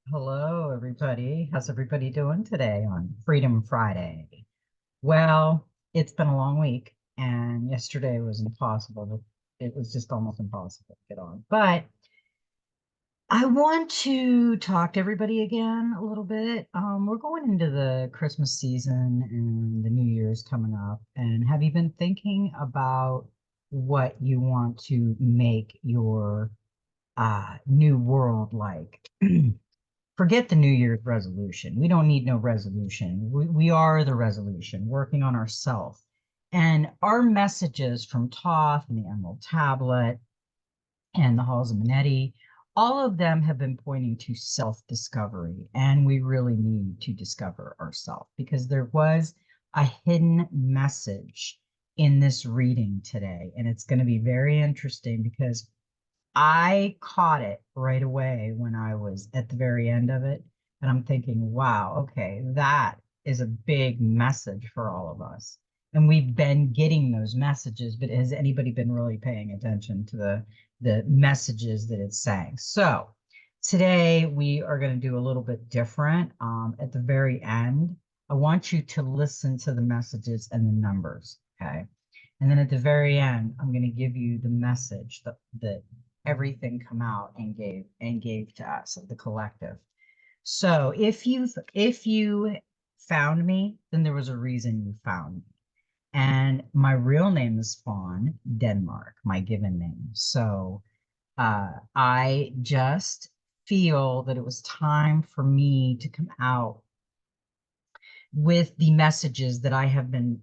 Hello, everybody. How's everybody doing today on Freedom Friday? Well, it's been a long week, and yesterday was impossible. It was just almost impossible to get on. But I want to talk to everybody again a little bit. We're going into the Christmas season and the New Year's coming up. And have you been thinking about what you want to make your new world like? Forget the New Year's resolution. We don't need no resolution. We are the resolution, working on ourselves. And our messages from Thoth and the Emerald Tablet and the Halls of Amenti, all of them have been pointing to self-discovery. And we really need to discover ourselves because there was a hidden message in this reading today. And it's going to be very interesting because I caught it right away when I was at the very end of it. And I'm thinking, wow, okay, that is a big message for all of us. And we've been getting those messages, but has anybody been really paying attention to the messages that it's saying? So today we are going to do a little bit different. At the very end, I want you to listen to the messages and the numbers, okay? And then at the very end, I'm going to give you the message that everything come out and gave to us, the collective. So if you found me, then there was a reason you found me. And my real name is Fawn Denmark, my given name. So I just feel that it was time for me to come out with the messages that I have been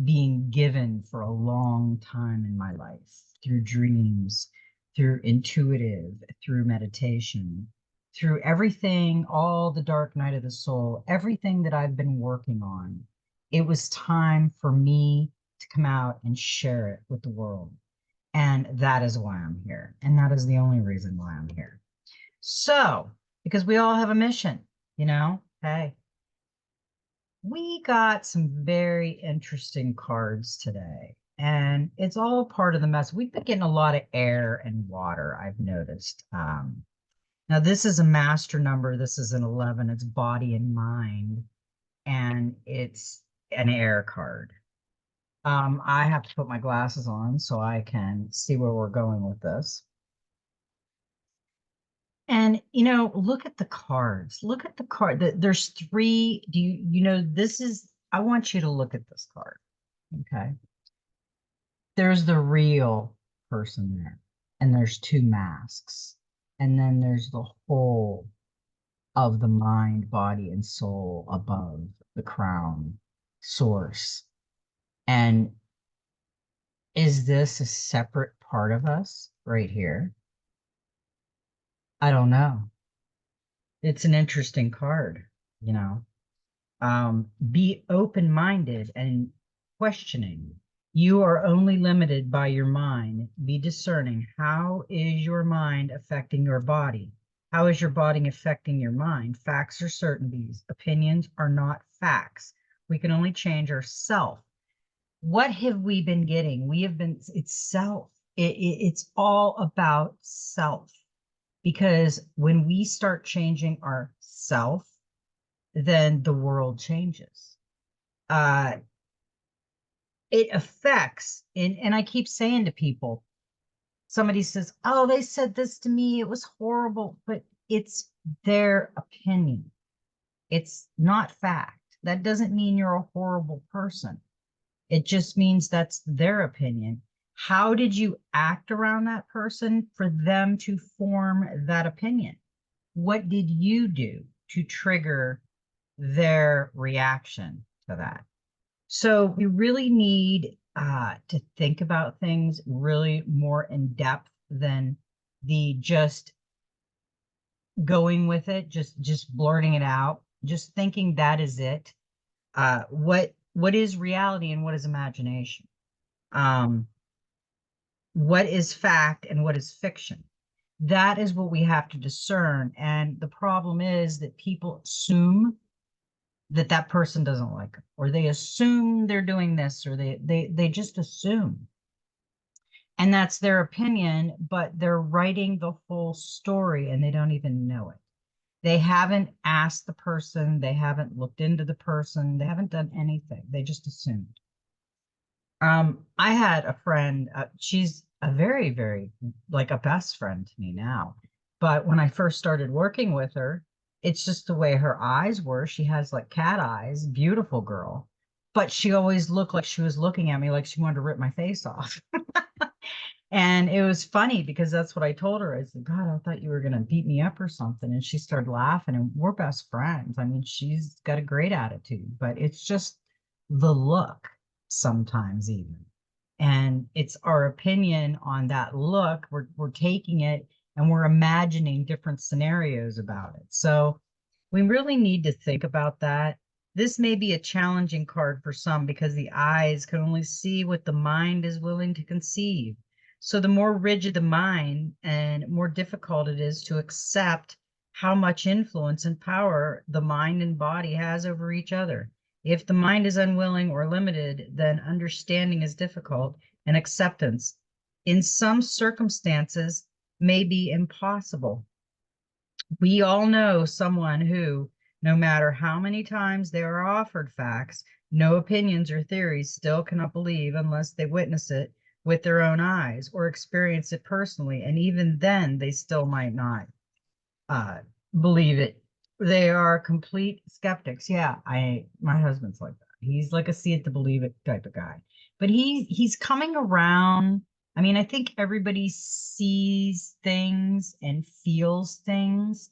being given for a long time in my life through dreams, through intuitive, through meditation, through everything, all the dark night of the soul, everything that I've been working on. It was time for me to come out and share it with the world. And that is why I'm here. And that is the only reason why I'm here. So, because we all have a mission, hey, we got some very interesting cards today, and it's all part of the mess. We've been getting a lot of air and water, I've noticed. Now, this is a master number. This is an 11. It's body and mind, and it's an air card. I have to put my glasses on so I can see where we're going with this. And look at the cards. Look at the card. There's three. Do this is, I want you to look at this card. Okay. There's the real person there, and there's two masks. And then there's the whole of the mind, body, and soul above the crown source. And is this a separate part of us right here? I don't know. It's an interesting card, you know. Be open-minded and questioning. You are only limited by your mind. Be discerning. How is your mind affecting your body? How is your body affecting your mind? Facts are certainties. Opinions are not facts. We can only change ourself. What have we been getting? It's self. It's all about self. Because when we start changing ourself, then the world changes. Uh, it affects, and I keep saying to people, somebody says, oh, they said this to me, it was horrible, but it's their opinion. It's not fact. That doesn't mean you're a horrible person. It just means that's their opinion. How did you act around that person for them to form that opinion? What did you do to trigger their reaction to that? So we really need to think about things really more in depth than the just going with it, just blurting it out, just thinking that is it. What is reality and what is imagination? Um, what is fact and what is fiction? That is what we have to discern. And the problem is that people assume that person doesn't like them, or they assume they're doing this, or they just assume. And that's their opinion, but they're writing the whole story and they don't even know it. They haven't asked the person, they haven't looked into the person, they haven't done anything. They just assumed. I had a friend, she's a very, very like a best friend to me now. But when I first started working with her, it's just the way her eyes were. She has like cat eyes, beautiful girl. But she always looked like she was looking at me like she wanted to rip my face off. And it was funny because that's what I told her. I said, God, I thought you were going to beat me up or something. And she started laughing, and we're best friends. I mean, she's got a great attitude, but it's just the look sometimes, even. And it's our opinion on that look. We're taking it and we're imagining different scenarios about it. So we really need to think about that. This may be a challenging card for some because the eyes can only see what the mind is willing to conceive. So the more rigid the mind and more difficult it is to accept how much influence and power the mind and body has over each other. If the mind is unwilling or limited, then understanding is difficult and acceptance in some circumstances may be impossible. We all know someone who, no matter how many times they are offered facts, no opinions or theories, still cannot believe unless they witness it with their own eyes or experience it personally. And even then, they still might not uh, believe it. They are complete skeptics. Yeah, my husband's like that. He's like a see it to believe it type of guy. But he's coming around. I mean, I think everybody sees things and feels things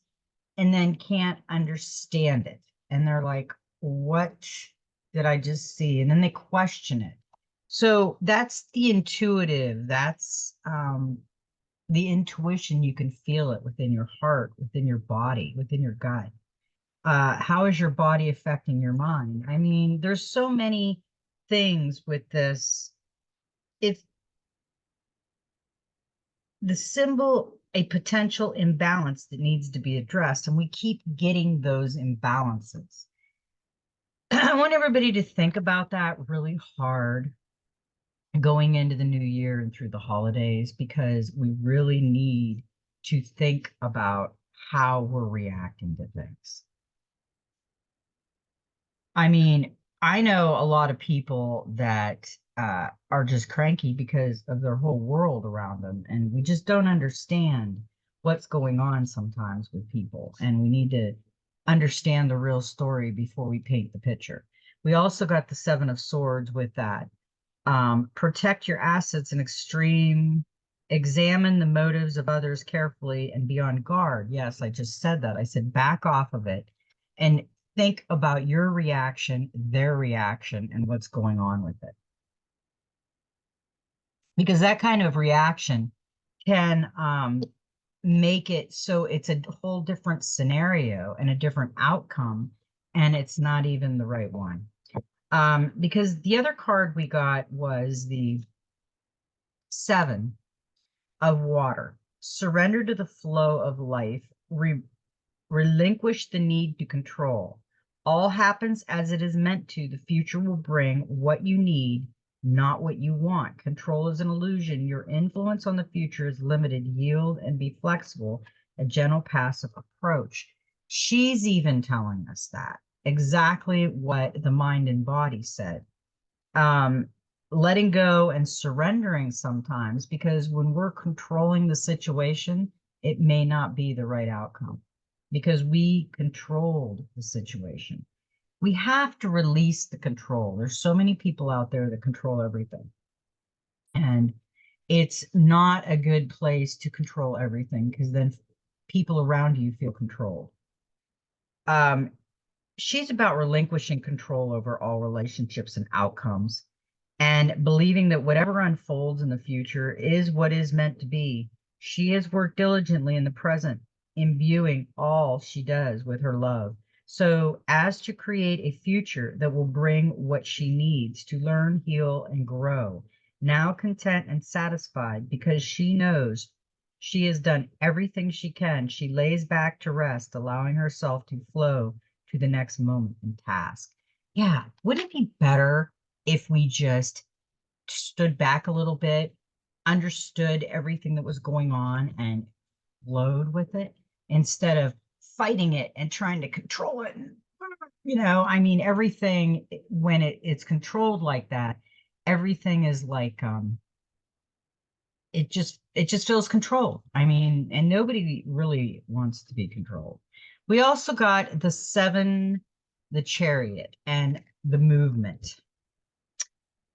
and then can't understand it. And they're like, what did I just see? And then they question it. So that's the intuitive, that's the intuition. You can feel it within your heart, within your body, within your gut. How is your body affecting your mind? I mean, there's so many things with this. If the symbol a potential imbalance that needs to be addressed, and we keep getting those imbalances. I want everybody to think about that really hard going into the new year and through the holidays, because we really need to think about how we're reacting to things. I mean, I know a lot of people that are just cranky because of their whole world around them, and we just don't understand what's going on sometimes with people, and we need to understand the real story before we paint the picture. We also got the Seven of Swords with that. Protect your assets in extreme, examine the motives of others carefully and be on guard. Yes, I just said that. I said back off of it and think about your reaction, their reaction, and what's going on with it. Because that kind of reaction can make it so it's a whole different scenario and a different outcome, and it's not even the right one. Because the other card we got was the Seven of Water. Surrender to the flow of life. Relinquish the need to control. All happens as it is meant to. The future will bring what you need, not what you want. Control is an illusion. Your influence on the future is limited. Yield and be flexible. A gentle, passive approach. She's even telling us that. Exactly what the mind and body said. Letting go and surrendering sometimes, because when we're controlling the situation, it may not be the right outcome because we controlled the situation. We have to release the control. There's so many people out there that control everything. And it's not a good place to control everything, because then people around you feel controlled. She's about relinquishing control over all relationships and outcomes, and believing that whatever unfolds in the future is what is meant to be. She has worked diligently in the present, imbuing all she does with her love, so as to create a future that will bring what she needs to learn, heal, and grow. Now content and satisfied because she knows she has done everything she can, she lays back to rest, allowing herself to flow to the next moment and task. Yeah, wouldn't it be better if we just stood back a little bit, understood everything that was going on, and flowed with it instead of fighting it and trying to control it. And, I mean, everything when it's controlled like that, everything is like it just feels controlled. I mean, and nobody really wants to be controlled. We also got the seven, the chariot, and the movement.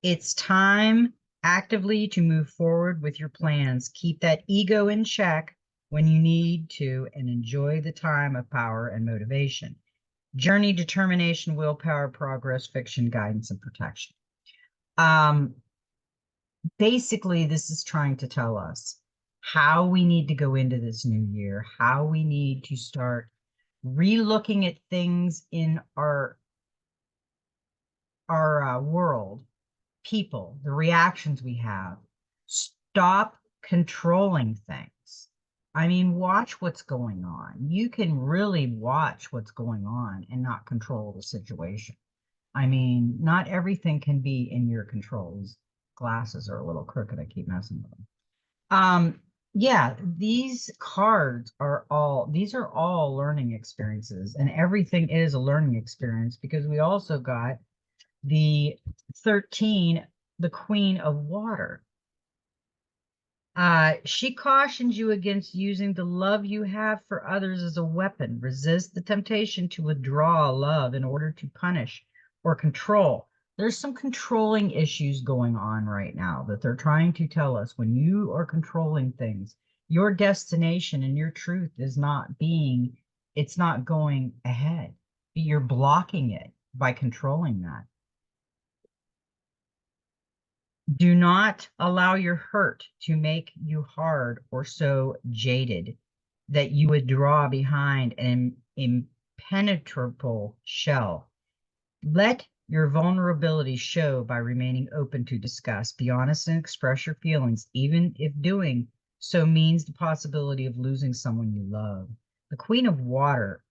It's time actively to move forward with your plans. Keep that ego in check when you need to, and enjoy the time of power and motivation. Journey, determination, willpower, progress, fiction, guidance, and protection. Basically, this is trying to tell us how we need to go into this new year, how we need to start re-looking at things in our world, people, the reactions we have. Stop controlling things. I mean, watch what's going on. You can really watch what's going on and not control the situation. I mean, not everything can be in your control. These glasses are a little crooked. I keep messing with them. Yeah, these cards are all learning experiences, and everything is a learning experience, because we also got the 13, the Queen of Water. She cautions you against using the love you have for others as a weapon. Resist the temptation to withdraw love in order to punish or control. There's some controlling issues going on right now that they're trying to tell us. When you are controlling things, your destination and your truth is it's not going ahead. You're blocking it by controlling that. Do not allow your hurt to make you hard or so jaded that you would draw behind an impenetrable shell. Let your vulnerability show by remaining open to discuss. Be honest and express your feelings, even if doing so means the possibility of losing someone you love. The Queen of Water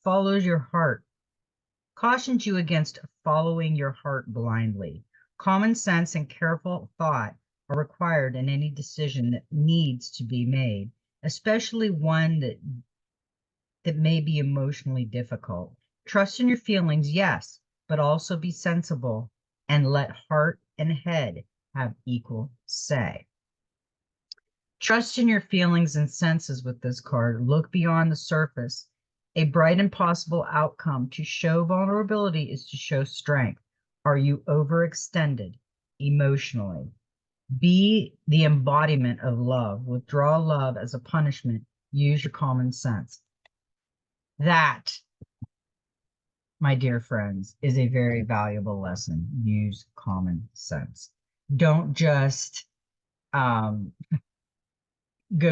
follows your heart, cautions you against following your heart blindly. Common sense and careful thought are required in any decision that needs to be made, especially one that may be emotionally difficult. Trust in your feelings, yes, but also be sensible and let heart and head have equal say. Trust in your feelings and senses with this card. Look beyond the surface. A bright and possible outcome. To show vulnerability is to show strength. Are you overextended emotionally? Be the embodiment of love. Withdraw love as a punishment. Use your common sense. That, my dear friends, is a very valuable lesson. Use common sense. Don't just go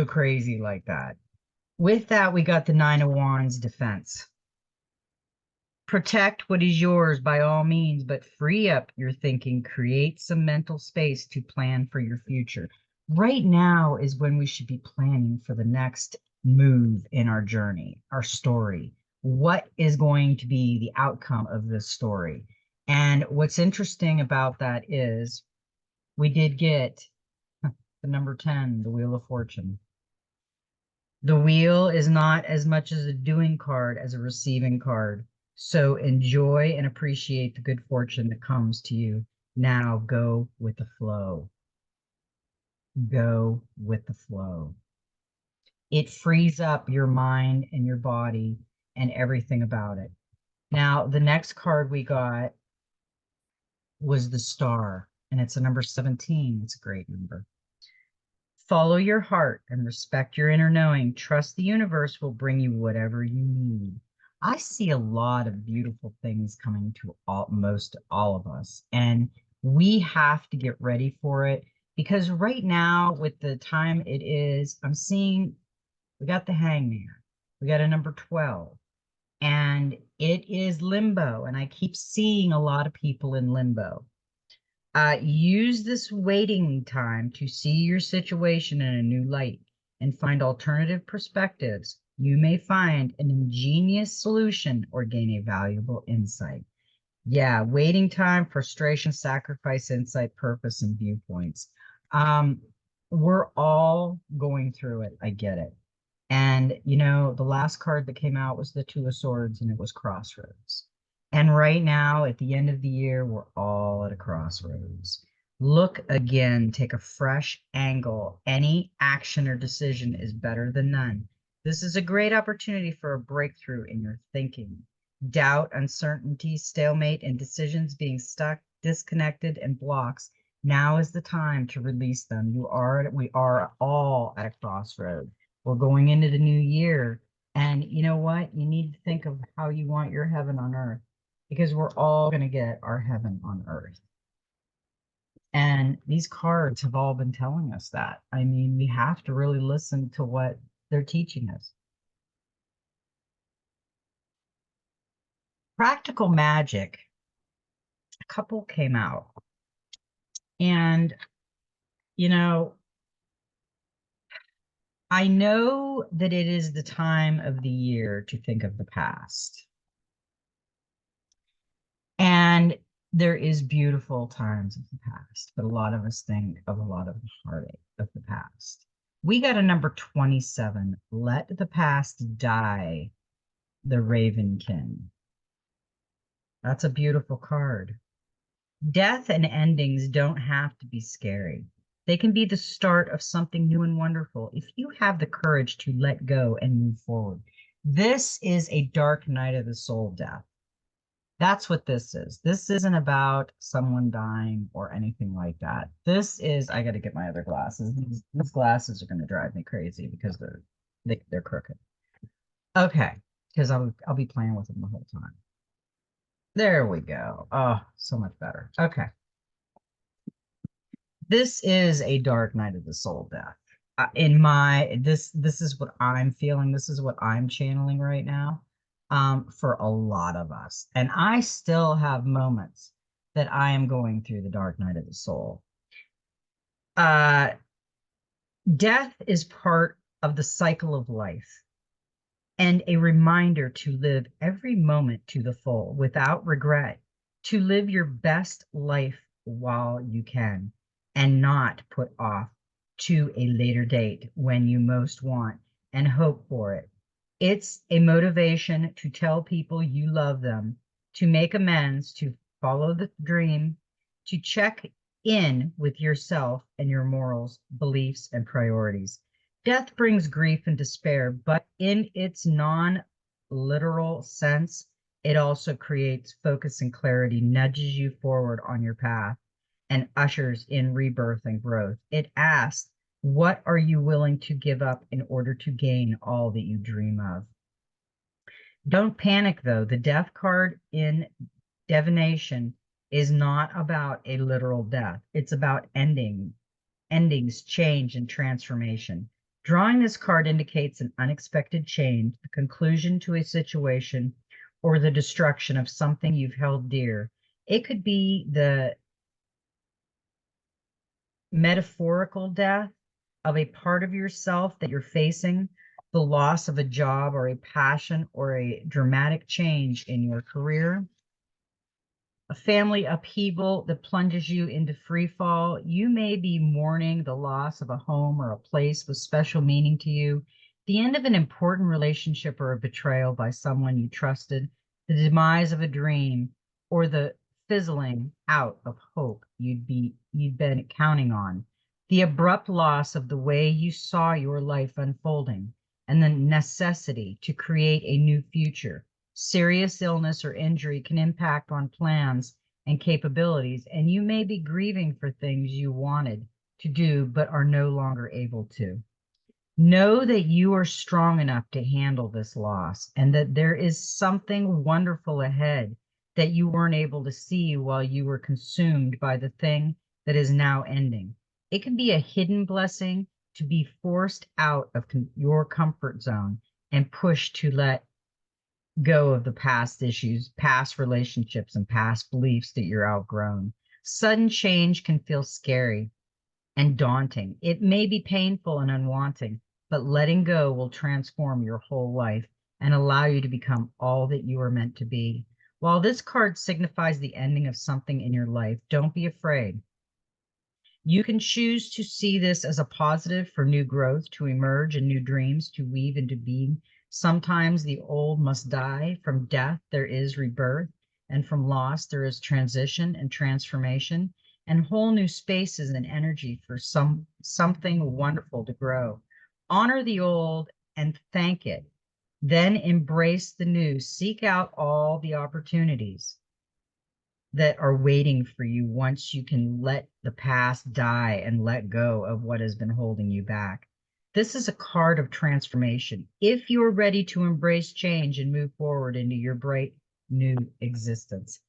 crazy like that. With that, we got the Nine of Wands, defense. Protect what is yours by all means, but free up your thinking. Create some mental space to plan for your future. Right now is when we should be planning for the next move in our journey, our story. What is going to be the outcome of this story? And what's interesting about that is we did get the number 10, the Wheel of Fortune. The wheel is not as much as a doing card as a receiving card. So enjoy and appreciate the good fortune that comes to you. Now go with the flow. Go with the flow. It frees up your mind and your body and everything about it. Now, the next card we got was the Star, and it's a number 17. It's a great number. Follow your heart and respect your inner knowing. Trust the universe will bring you whatever you need. I see a lot of beautiful things coming to most all of us, and we have to get ready for it, because right now, with the time it is, I'm seeing we got the Hangman, we got a number 12, and it is limbo, and I keep seeing a lot of people in limbo. Use this waiting time to see your situation in a new light and find alternative perspectives. You may find an ingenious solution or gain a valuable insight. Yeah, waiting time, frustration, sacrifice, insight, purpose, and viewpoints. We're all going through it. I get it. And, the last card that came out was the Two of Swords, and it was Crossroads. And right now, at the end of the year, we're all at a crossroads. Look again, take a fresh angle. Any action or decision is better than none. This is a great opportunity for a breakthrough in your thinking. Doubt, uncertainty, stalemate, and decisions being stuck, disconnected, and blocks. Now is the time to release them. We are all at a crossroad. We're going into the new year. And you know what? You need to think of how you want your heaven on earth, because we're all going to get our heaven on earth. And these cards have all been telling us that. I mean, we have to really listen to what they're teaching us. Practical Magic, a couple came out. And, I know that it is the time of the year to think of the past. And there is beautiful times of the past, but a lot of us think of a lot of the heartache of the past. We got a number 27, Let the Past Die, the Ravenkin. That's a beautiful card. Death and endings don't have to be scary. They can be the start of something new and wonderful if you have the courage to let go and move forward. This is a dark night of the soul death. That's what this is. This isn't about someone dying or anything like that. This is, I got to get my other glasses. These glasses are going to drive me crazy because they're crooked. Okay, because I'll be playing with them the whole time. There we go. Oh, so much better. Okay. This is a dark night of the soul death. This is what I'm feeling. This is what I'm channeling right now, for a lot of us. And I still have moments that I am going through the dark night of the soul. Death is part of the cycle of life and a reminder to live every moment to the full without regret, to live your best life while you can, and not put off to a later date when you most want and hope for it. It's a motivation to tell people you love them, to make amends, to follow the dream, to check in with yourself and your morals, beliefs, and priorities. Death brings grief and despair, but in its non-literal sense, it also creates focus and clarity, nudges you forward on your path, and ushers in rebirth and growth. It asks, what are you willing to give up in order to gain all that you dream of? Don't panic, though. The death card in divination is not about a literal death. It's about endings, change, and transformation. Drawing this card indicates an unexpected change, the conclusion to a situation, or the destruction of something you've held dear. It could be the metaphorical death of a part of yourself that you're facing, the loss of a job or a passion or a dramatic change in your career, a family upheaval that plunges you into free fall. You may be mourning the loss of a home or a place with special meaning to you, the end of an important relationship or a betrayal by someone you trusted, the demise of a dream, or the fizzling out of hope you'd been counting on, the abrupt loss of the way you saw your life unfolding, and the necessity to create a new future. Serious illness or injury can impact on plans and capabilities, and you may be grieving for things you wanted to do but are no longer able to. Know that you are strong enough to handle this loss and that there is something wonderful ahead that you weren't able to see while you were consumed by the thing that is now ending. It can be a hidden blessing to be forced out of your comfort zone and pushed to let go of the past issues, past relationships, and past beliefs that you're outgrown. Sudden change can feel scary and daunting. It may be painful and unwanted, but letting go will transform your whole life and allow you to become all that you are meant to be. While this card signifies the ending of something in your life, don't be afraid. You can choose to see this as a positive for new growth to emerge and new dreams to weave into being. Sometimes the old must die. From death, there is rebirth, and from loss, there is transition and transformation, and whole new spaces and energy for something wonderful to grow. Honor the old and thank it. Then embrace the new. Seek out all the opportunities that are waiting for you once you can let the past die and let go of what has been holding you back. This is a card of transformation. If you're ready to embrace change and move forward into your bright new existence.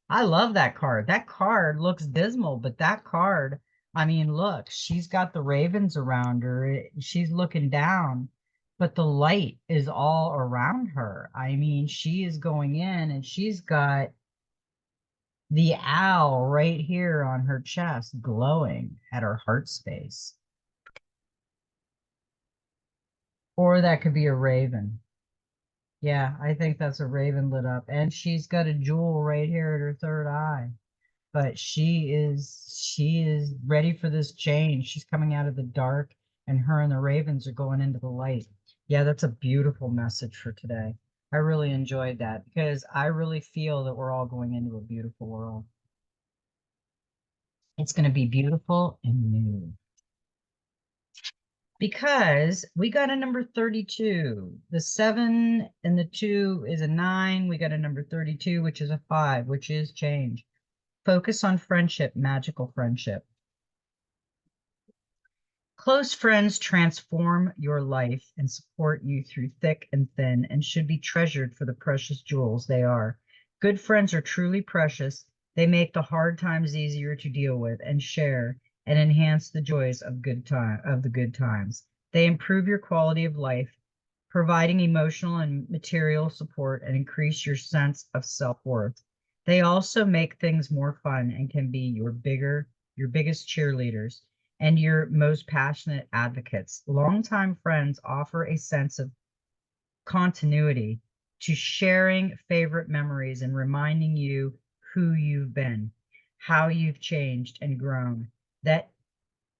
I love that card. That card looks dismal, but that card, I mean, look, she's got the ravens around her. She's looking down, but the light is all around her. I mean, she is going in and she's got the owl right here on her chest glowing at her heart space. Or that could be a raven. Yeah, I think that's a raven lit up. And she's got a jewel right here at her third eye. But she is ready for this change. She's coming out of the dark, and her and the ravens are going into the light. Yeah, that's a beautiful message for today. I really enjoyed that because I really feel that we're all going into a beautiful world. It's going to be beautiful and new. Because we got a number 32. The 7 and the 2 is a 9. We got a number 32, which is a 5, which is change. Focus on friendship, magical friendship. Close friends transform your life and support you through thick and thin and should be treasured for the precious jewels they are. Good friends are truly precious. They make the hard times easier to deal with and share and enhance the joys of the good times. They improve your quality of life, providing emotional and material support and increase your sense of self-worth. They also make things more fun and can be your biggest cheerleaders and your most passionate advocates. Longtime friends offer a sense of continuity to sharing favorite memories and reminding you who you've been, how you've changed and grown, that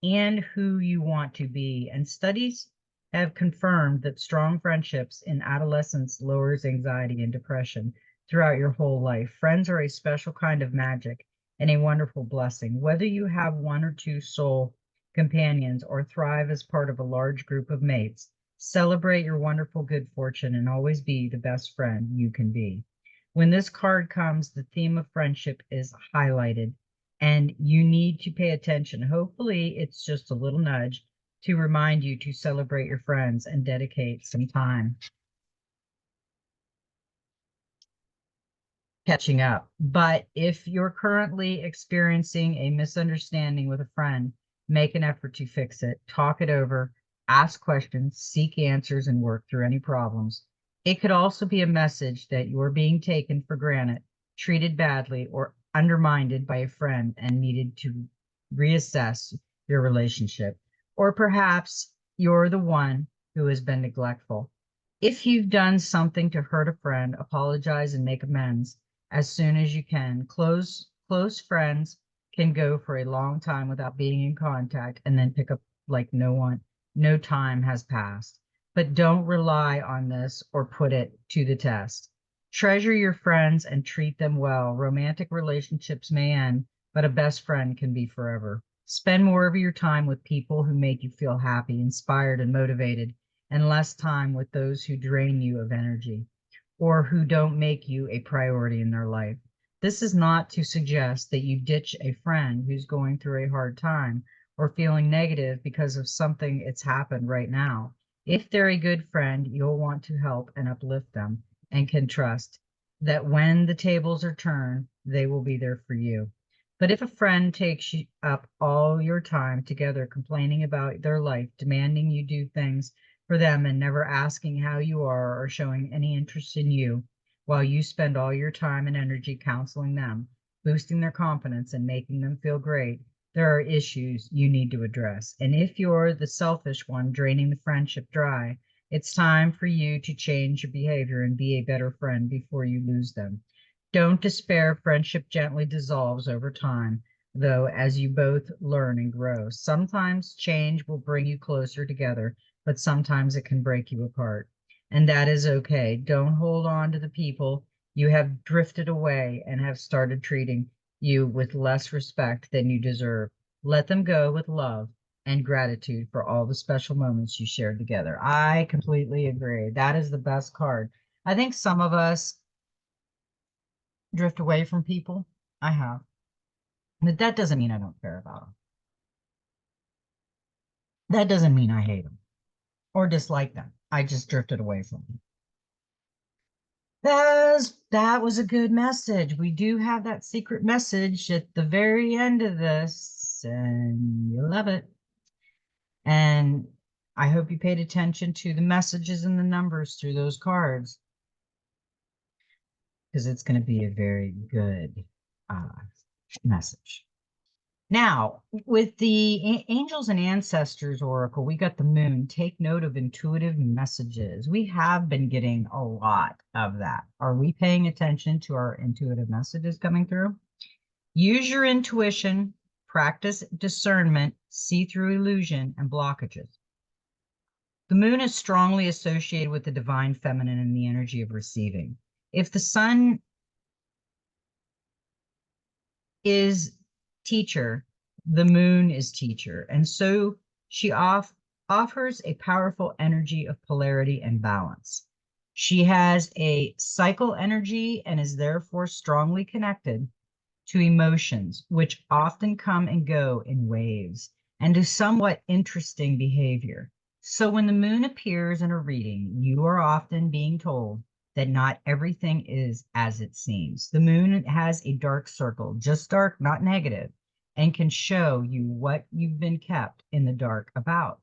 and who you want to be. And studies have confirmed that strong friendships in adolescence lowers anxiety and depression throughout your whole life. Friends are a special kind of magic and a wonderful blessing. Whether you have one or two soul companions or thrive as part of a large group of mates, celebrate your wonderful good fortune and always be the best friend you can be. When this card comes, the theme of friendship is highlighted, and you need to pay attention. Hopefully, it's just a little nudge to remind you to celebrate your friends and dedicate some time catching up. But if you're currently experiencing a misunderstanding with a friend, make an effort to fix it, talk it over, ask questions, seek answers, and work through any problems. It could also be a message that you're being taken for granted, treated badly, or undermined by a friend and needed to reassess your relationship. Or perhaps you're the one who has been neglectful. If you've done something to hurt a friend, apologize and make amends as soon as you can. Close friends can go for a long time without being in contact and then pick up like no time has passed. But don't rely on this or put it to the test. Treasure your friends and treat them well. Romantic relationships may end, but a best friend can be forever. Spend more of your time with people who make you feel happy, inspired, and motivated, and less time with those who drain you of energy or who don't make you a priority in their life. This is not to suggest that you ditch a friend who's going through a hard time or feeling negative because of something that's happened right now. If they're a good friend, you'll want to help and uplift them and can trust that when the tables are turned, they will be there for you. But if a friend takes up all your time together complaining about their life, demanding you do things for them and never asking how you are or showing any interest in you, while you spend all your time and energy counseling them, boosting their confidence and making them feel great, there are issues you need to address. And if you're the selfish one draining the friendship dry, it's time for you to change your behavior and be a better friend before you lose them. Don't despair. Friendship gently dissolves over time. though, as you both learn and grow. Sometimes change will bring you closer together, but sometimes it can break you apart. And that is okay. Don't hold on to the people you have drifted away and have started treating you with less respect than you deserve. Let them go with love and gratitude for all the special moments you shared together. I completely agree. That is the best card. I think some of us drift away from people. I have. But that doesn't mean I don't care about them. That doesn't mean I hate them or dislike them. I just drifted away from them. That was a good message. We do have that secret message at the very end of this, and you love it. And I hope you paid attention to the messages and the numbers through those cards, because it's going to be a very good message. Now, with the Angels and Ancestors Oracle, we got the moon. Take note of intuitive messages. We have been getting a lot of that. Are we paying attention to our intuitive messages coming through? Use your intuition, practice discernment, see through illusion and blockages. The moon is strongly associated with the divine feminine and the energy of receiving. If the sun is teacher, the moon is teacher. And so she offers a powerful energy of polarity and balance. She has a cycle energy and is therefore strongly connected to emotions, which often come and go in waves, and to somewhat interesting behavior. So when the moon appears in a reading, you are often being told that not everything is as it seems. The moon has a dark circle, just dark, not negative, and can show you what you've been kept in the dark about.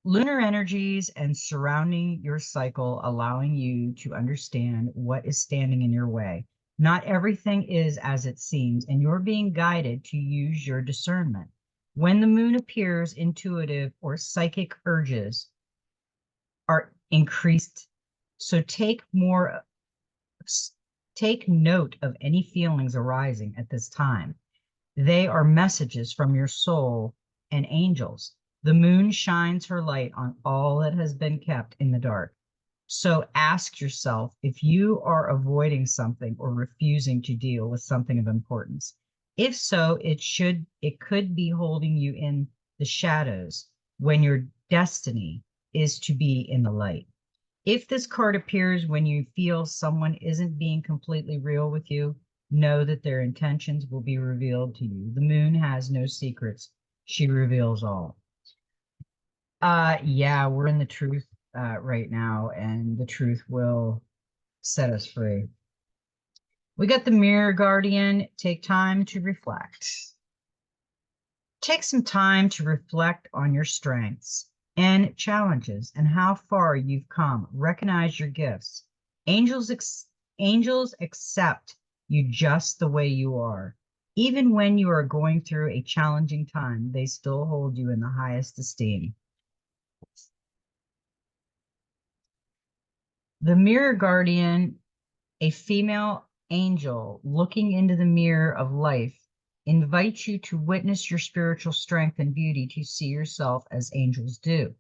Lunar energies and surrounding your cycle, allowing you to understand what is standing in your way. Not everything is as it seems, and you're being guided to use your discernment. When the moon appears, intuitive or psychic urges are increased. So take note of any feelings arising at this time. They are messages from your soul and angels. The moon shines her light on all that has been kept in the dark. So ask yourself if you are avoiding something or refusing to deal with something of importance. If so, it could be holding you in the shadows when your destiny is to be in the light. If this card appears when you feel someone isn't being completely real with you, know that their intentions will be revealed to you. The moon has no secrets. She reveals all. Yeah, we're in the truth right now, and the truth will set us free. We got the Mirror Guardian. Take time to reflect. Take some time to reflect on your strengths and challenges and how far you've come. Recognize your gifts. Angels accept you just the way you are. Even when you are going through a challenging time, they still hold you in the highest esteem. The Mirror Guardian, a female angel looking into the mirror of life, invites you to witness your spiritual strength and beauty, to see yourself as angels do.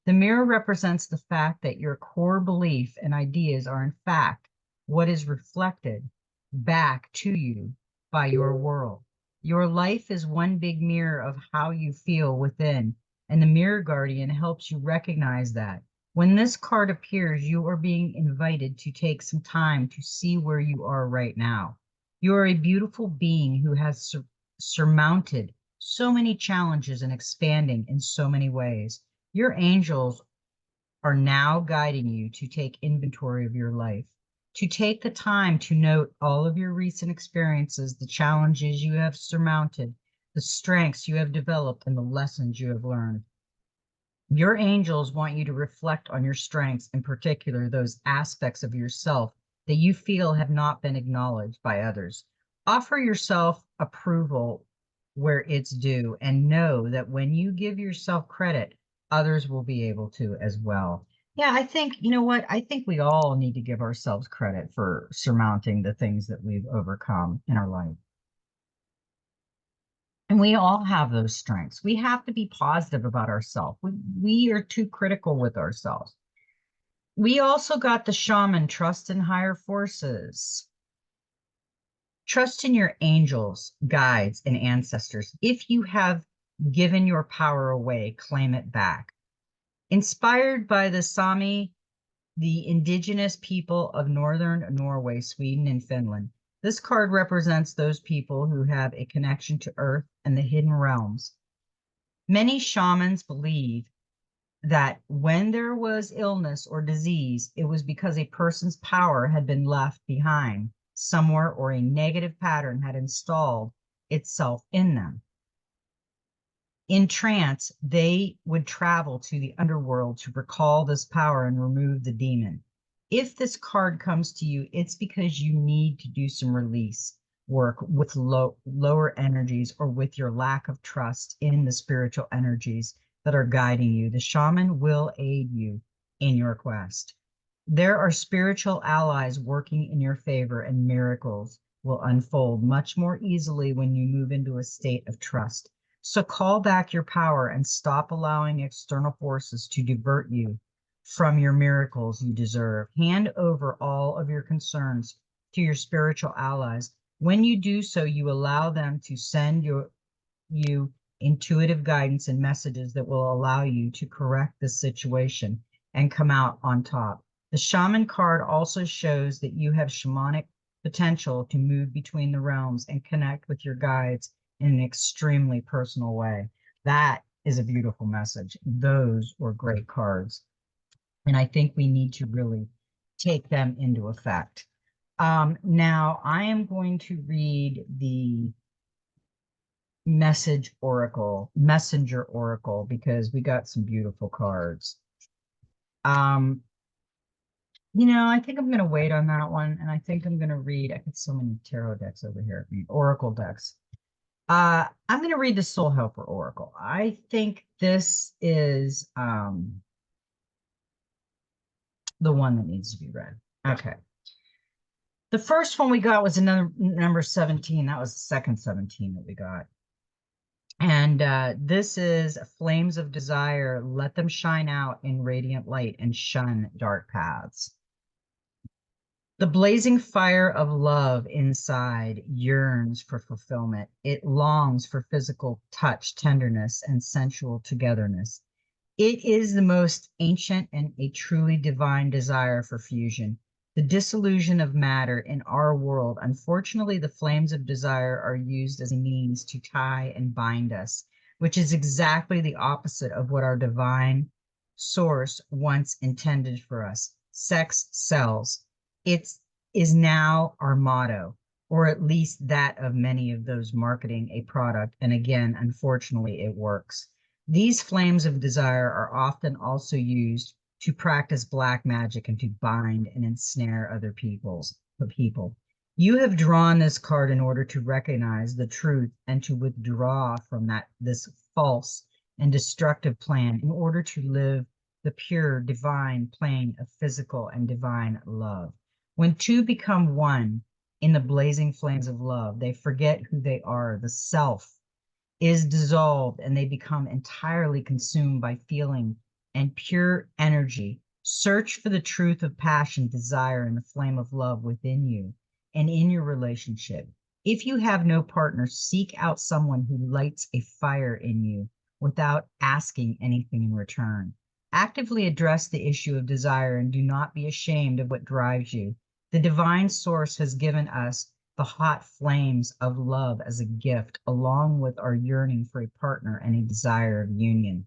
The mirror represents the fact that your core belief and ideas are in fact what is reflected back to you by your world. Your life is one big mirror of how you feel within, and the Mirror Guardian helps you recognize that. When this card appears, you are being invited to take some time to see where you are right now. You are a beautiful being who has surmounted so many challenges and expanding in so many ways. Your angels are now guiding you to take inventory of your life, to take the time to note all of your recent experiences, the challenges you have surmounted, the strengths you have developed, and the lessons you have learned. Your angels want you to reflect on your strengths, in particular, those aspects of yourself that you feel have not been acknowledged by others. Offer yourself approval where it's due, and know that when you give yourself credit, others will be able to as well. Yeah, I think, you know what? I think we all need to give ourselves credit for surmounting the things that we've overcome in our life. And we all have those strengths. We have to be positive about ourselves. We are too critical with ourselves. We also got the shaman, trust in higher forces. Trust in your angels, guides, and ancestors. If you have given your power away, claim it back. Inspired by the Sami, the indigenous people of northern Norway, Sweden, and Finland, this card represents those people who have a connection to earth and the hidden realms. Many shamans believe that when there was illness or disease, it was because a person's power had been left behind somewhere or a negative pattern had installed itself in them. In trance, they would travel to the underworld to recall this power and remove the demon. If this card comes to you, it's because you need to do some release work with lower energies or with your lack of trust in the spiritual energies that are guiding you. The shaman will aid you in your quest. There are spiritual allies working in your favor, and miracles will unfold much more easily when you move into a state of trust. So call back your power and stop allowing external forces to divert you from your miracles you deserve. Hand over all of your concerns to your spiritual allies. When you do so, you allow them to send you intuitive guidance and messages that will allow you to correct the situation and come out on top. The shaman card also shows that you have shamanic potential to move between the realms and connect with your guides in an extremely personal way. That is a beautiful message. Those were great cards. And I think we need to really take them into effect. Now I am going to read the messenger oracle, because we got some beautiful cards. I think I'm going to wait on that one. And I think I'm going to read, I got so many tarot decks over here, oracle decks. I'm going to read the Soul Helper Oracle. I think this is the one that needs to be read. Okay. The first one we got was another number 17. That was the second 17 that we got. And this is flames of desire. Let them shine out in radiant light and shun dark paths. The blazing fire of love inside yearns for fulfillment. It longs for physical touch, tenderness, and sensual togetherness. It is the most ancient and a truly divine desire for fusion. The disillusion of matter in our world. Unfortunately, the flames of desire are used as a means to tie and bind us, which is exactly the opposite of what our divine source once intended for us. Sex sells. It is now our motto, or at least that of many of those marketing a product. And again, unfortunately, it works. These flames of desire are often also used to practice black magic and to bind and ensnare other people. You have drawn this card in order to recognize the truth and to withdraw from this false and destructive plan in order to live the pure divine plane of physical and divine love. When two become one in the blazing flames of love, they forget who they are. The self is dissolved and they become entirely consumed by feeling and pure energy. Search for the truth of passion, desire, and the flame of love within you and in your relationship. If you have no partner, seek out someone who lights a fire in you without asking anything in return. Actively address the issue of desire and do not be ashamed of what drives you. The divine source has given us the hot flames of love as a gift, along with our yearning for a partner and a desire of union.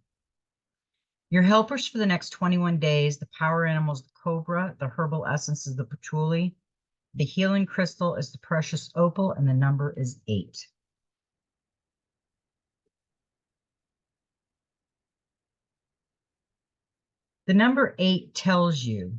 Your helpers for the next 21 days, the power animals, the cobra, the herbal essence is the patchouli, the healing crystal is the precious opal, and the number is 8. The number 8 tells you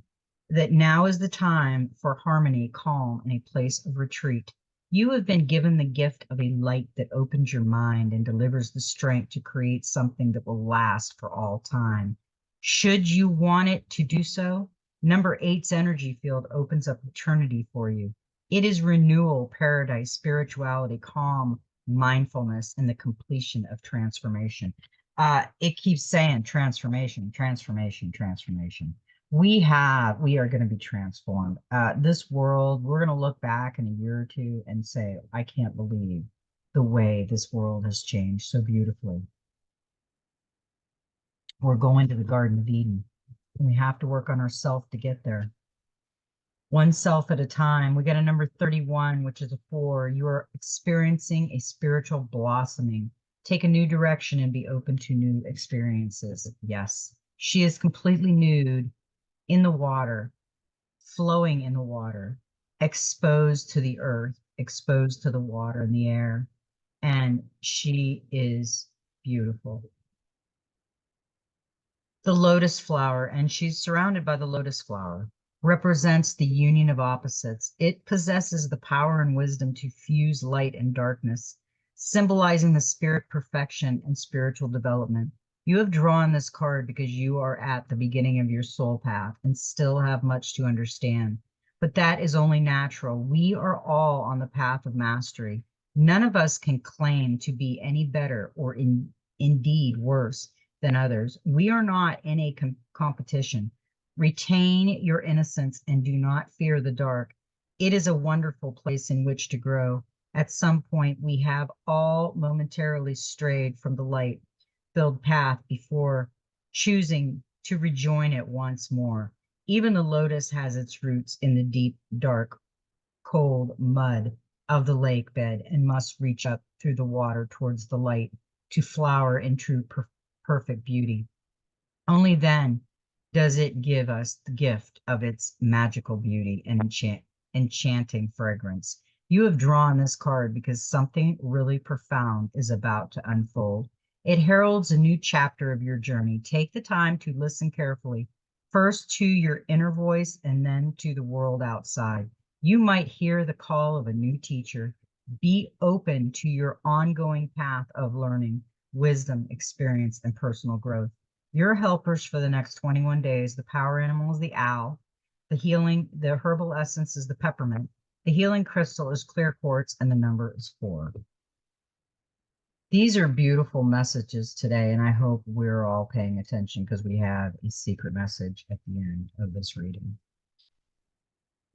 that now is the time for harmony, calm, and a place of retreat. You have been given the gift of a light that opens your mind and delivers the strength to create something that will last for all time. Should you want it to do so, number 8's energy field opens up eternity for you. It is renewal, paradise, spirituality, calm, mindfulness, and the completion of transformation. It keeps saying transformation, transformation, transformation. We are going to be transformed. This world, we're going to look back in a year or two and say, I can't believe the way this world has changed so beautifully. We're going to the Garden of Eden, and we have to work on ourselves to get there. One self at a time. We got a number 31, which is a 4. You are experiencing a spiritual blossoming. Take a new direction and be open to new experiences. Yes. She is completely nude in the water, flowing in the water, exposed to the earth, exposed to the water and the air. And she is beautiful. The lotus flower, and she's surrounded by the lotus flower, represents the union of opposites. It possesses the power and wisdom to fuse light and darkness, symbolizing the spirit perfection and spiritual development. You have drawn this card because you are at the beginning of your soul path and still have much to understand. But that is only natural. We are all on the path of mastery. None of us can claim to be any better or indeed worse than others. We are not in a competition. Retain your innocence and do not fear the dark. It is a wonderful place in which to grow. At some point, we have all momentarily strayed from the light-filled path before choosing to rejoin it once more. Even the lotus has its roots in the deep, dark, cold mud of the lake bed and must reach up through the water towards the light to flower in true perfect beauty. Only then does it give us the gift of its magical beauty and enchanting fragrance. You have drawn this card because something really profound is about to unfold. It heralds a new chapter of your journey. Take the time to listen carefully, first to your inner voice and then to the world outside. You might hear the call of a new teacher. Be open to your ongoing path of learning, wisdom, experience, and personal growth. Your helpers for the next 21 days, the power animal is the owl, the herbal essence is the peppermint, the healing crystal is clear quartz, and the number is 4. These are beautiful messages today, and I hope we're all paying attention because we have a secret message at the end of this reading.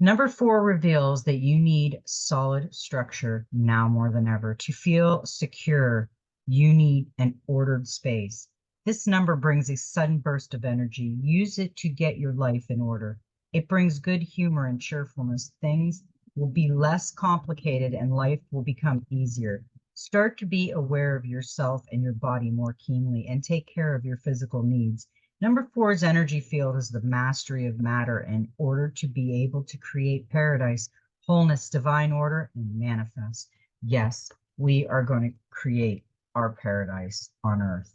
Number 4 reveals that you need solid structure now more than ever. To feel secure, you need an ordered space. This number brings a sudden burst of energy. Use it to get your life in order. It brings good humor and cheerfulness. Things will be less complicated and life will become easier. Start to be aware of yourself and your body more keenly and take care of your physical needs. Number 4's energy field is the mastery of matter in order to be able to create paradise, wholeness, divine order, and manifest. Yes, we are going to create our paradise on earth.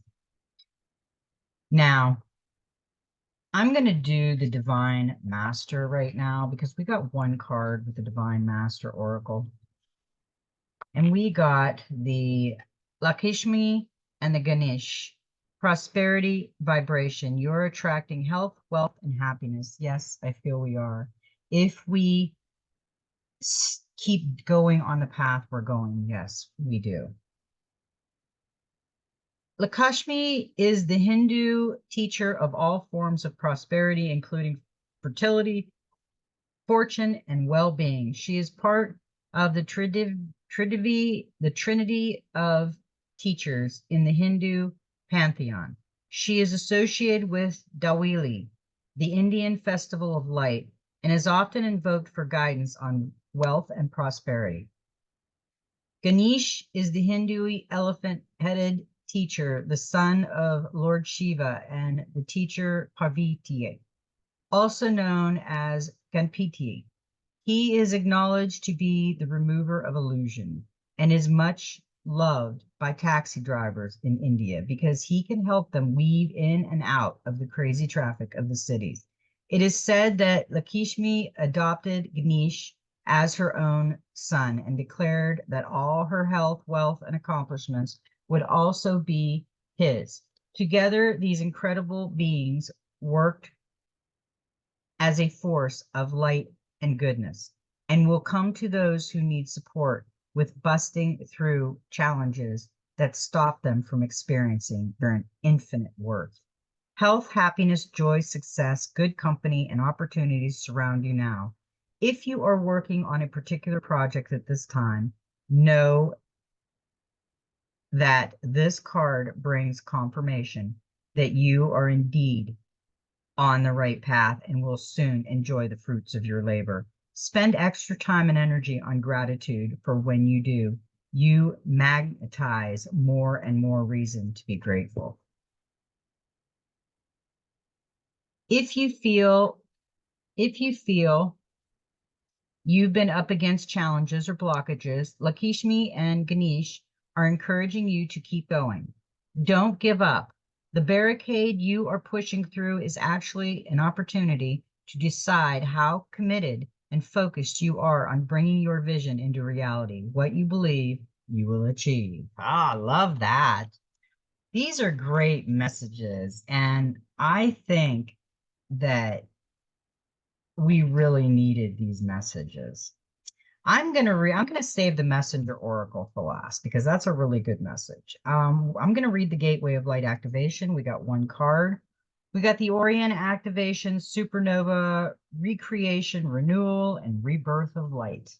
Now, I'm going to do the Divine Master right now because we got one card with the Divine Master Oracle. And we got the Lakshmi and the Ganesh. Prosperity vibration. You're attracting health, wealth, and happiness. Yes, I feel we are. If we keep going on the path we're going, yes, we do. Lakshmi is the Hindu teacher of all forms of prosperity, including fertility, fortune, and well-being. She is part of the Trinity of teachers in the Hindu pantheon. She is associated with Diwali, the Indian festival of light, and is often invoked for guidance on wealth and prosperity. Ganesh is the Hindu elephant-headed teacher, the son of Lord Shiva and the teacher Parvati, also known as Ganpati. He is acknowledged to be the remover of illusion and is much loved by taxi drivers in India because he can help them weave in and out of the crazy traffic of the cities. It is said that Lakshmi adopted Ganesh as her own son and declared that all her health, wealth, and accomplishments would also be his. Together, these incredible beings worked as a force of light and goodness, and will come to those who need support with busting through challenges that stop them from experiencing their infinite worth. Health, happiness, joy, success, good company, and opportunities surround you now. If you are working on a particular project at this time, know that this card brings confirmation that you are indeed on the right path and will soon enjoy the fruits of your labor. Spend extra time and energy on gratitude, for when you do, you magnetize more and more reason to be grateful. If you feel you've been up against challenges or blockages, Lakshmi and Ganesh are encouraging you to keep going. Don't give up. The barricade you are pushing through is actually an opportunity to decide how committed and focused you are on bringing your vision into reality. What you believe, you will achieve. Ah, I love that. These are great messages, and I think that we really needed these messages. I'm gonna save the Messenger Oracle for last because that's a really good message. I'm gonna read the Gateway of Light activation. We got one card. We got the Orient activation, supernova, recreation, renewal, and rebirth of light.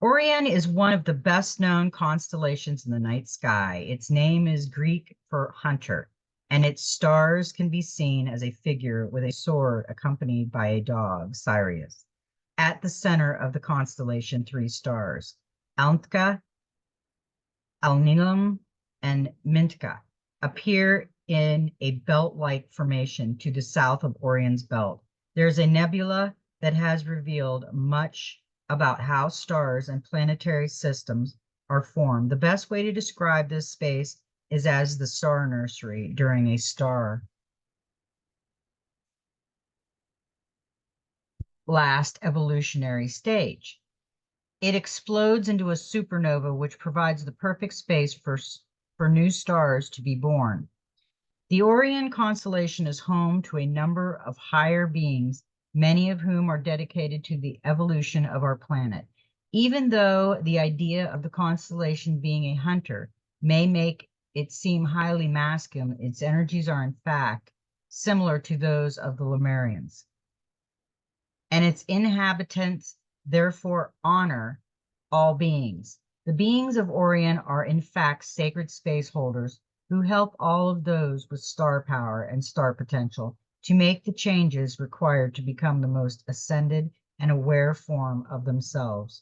Orion is one of the best known constellations in the night sky. Its name is Greek for hunter, and its stars can be seen as a figure with a sword accompanied by a dog, Sirius. At the center of the constellation, three stars, Alntka, Alnilam, and Mintka, appear in a belt-like formation to the south of Orion's belt. There's a nebula that has revealed much about how stars and planetary systems are formed. The best way to describe this space is as the star nursery during a star last evolutionary stage. It explodes into a supernova, which provides the perfect space for new stars to be born. The Orion constellation is home to a number of higher beings, many of whom are dedicated to the evolution of our planet. Even though the idea of the constellation being a hunter may make it seem highly masculine, its energies are in fact similar to those of the Lemurians. And its inhabitants therefore honor all beings. The beings of Orion are in fact sacred space holders who help all of those with star power and star potential to make the changes required to become the most ascended and aware form of themselves.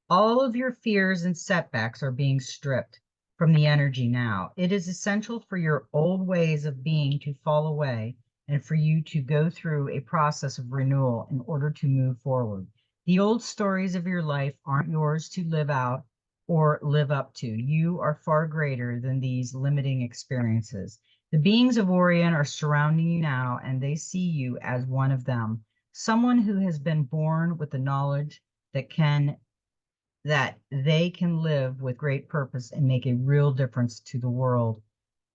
All of your fears and setbacks are being stripped from the energy now. It is essential for your old ways of being to fall away and for you to go through a process of renewal in order to move forward. The old stories of your life aren't yours to live out or live up to. You are far greater than these limiting experiences. The beings of Orion are surrounding you now, and they see you as one of them, someone who has been born with the knowledge that they can live with great purpose and make a real difference to the world.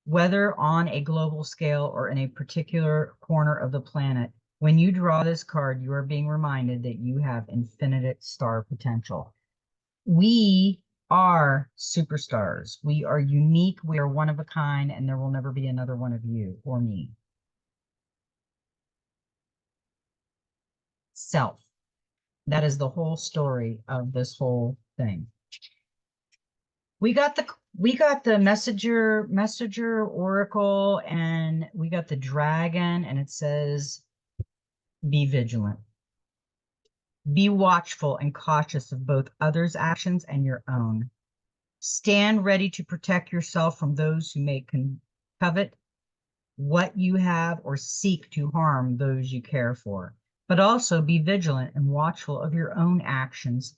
Whether on a global scale or in a particular corner of the planet, when you draw this card, you are being reminded that you have infinite star potential. We are superstars. We are unique. We are one of a kind, and there will never be another one of you or me. Self. That is the whole story of this whole thing. We got the messenger oracle, and we got the dragon, and it says, be vigilant. Be watchful and cautious of both others' actions and your own. Stand ready to protect yourself from those who may covet what you have or seek to harm those you care for. But also be vigilant and watchful of your own actions,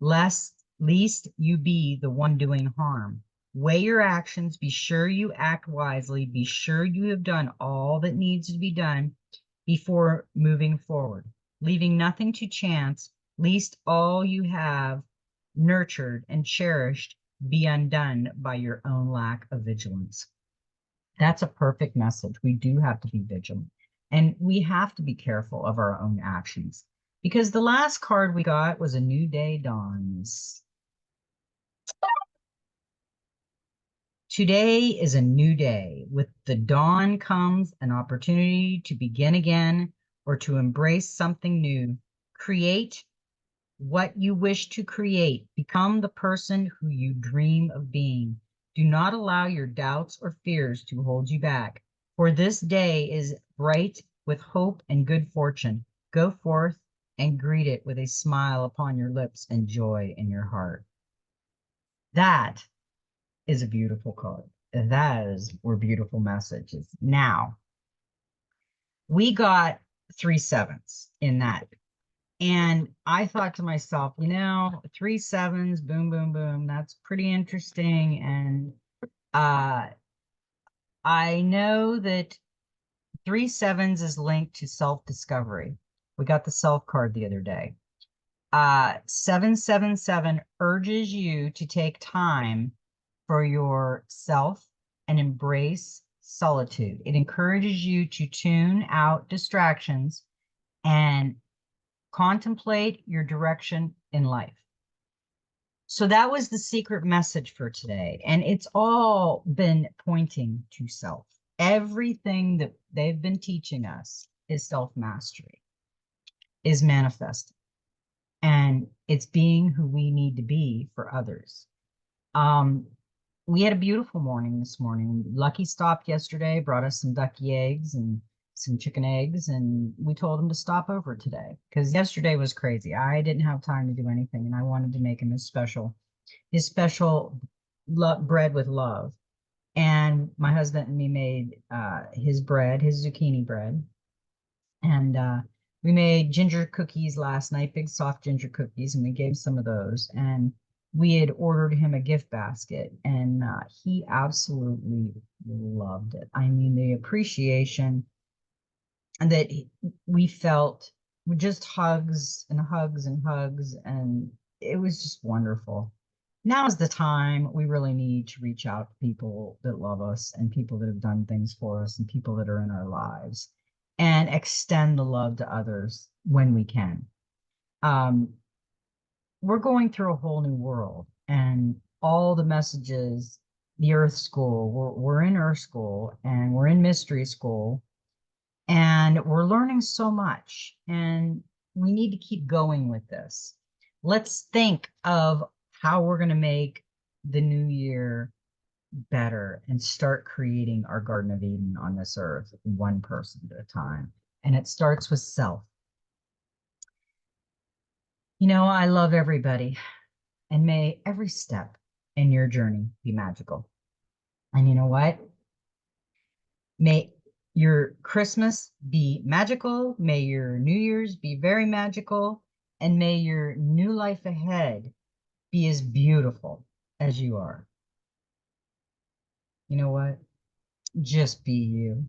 lest you be the one doing harm. Weigh your actions, be sure you act wisely, be sure you have done all that needs to be done before moving forward, leaving nothing to chance, lest all you have nurtured and cherished be undone by your own lack of vigilance. That's a perfect message. We do have to be vigilant, and we have to be careful of our own actions, because the last card we got was a new day dawns. Today is a new day. With the dawn comes an opportunity to begin again or to embrace something new. Create what you wish to create. Become the person who you dream of being. Do not allow your doubts or fears to hold you back. For this day is bright with hope and good fortune. Go forth and greet it with a smile upon your lips and joy in your heart. That is a beautiful card. Were beautiful messages. Now, we got 3 7s in that. And I thought to myself, 3 7s, boom, boom, boom. That's pretty interesting. And I know that 3 7s is linked to self-discovery. We got the self card the other day. 777 urges you to take time for yourself and embrace solitude. It encourages you to tune out distractions and contemplate your direction in life. So that was the secret message for today. And it's all been pointing to self. Everything that they've been teaching us is self-mastery, is manifesting. And it's being who we need to be for others. We had a beautiful morning this morning. Lucky stopped yesterday, brought us some ducky eggs and some chicken eggs, and we told him to stop over today because yesterday was crazy. I didn't have time to do anything, and I wanted to make him his special bread with love. And my husband and me made his zucchini bread, and we made ginger cookies last night, big soft ginger cookies, and we gave some of those. And we had ordered him a gift basket, and he absolutely loved it. I mean, the appreciation that we felt were just hugs and hugs and hugs, and it was just wonderful. Now is the time we really need to reach out to people that love us and people that have done things for us and people that are in our lives and extend the love to others when we can. We're going through a whole new world, and all the messages, the Earth School, we're in Earth School and we're in Mystery School, and we're learning so much, and we need to keep going with this. Let's think of how we're going to make the new year better and start creating our Garden of Eden on this earth, one person at a time. And it starts with self. I love everybody, and may every step in your journey be magical. And you know what? May your Christmas be magical. May your New Year's be very magical. And may your new life ahead be as beautiful as you are. You know what? Just be you.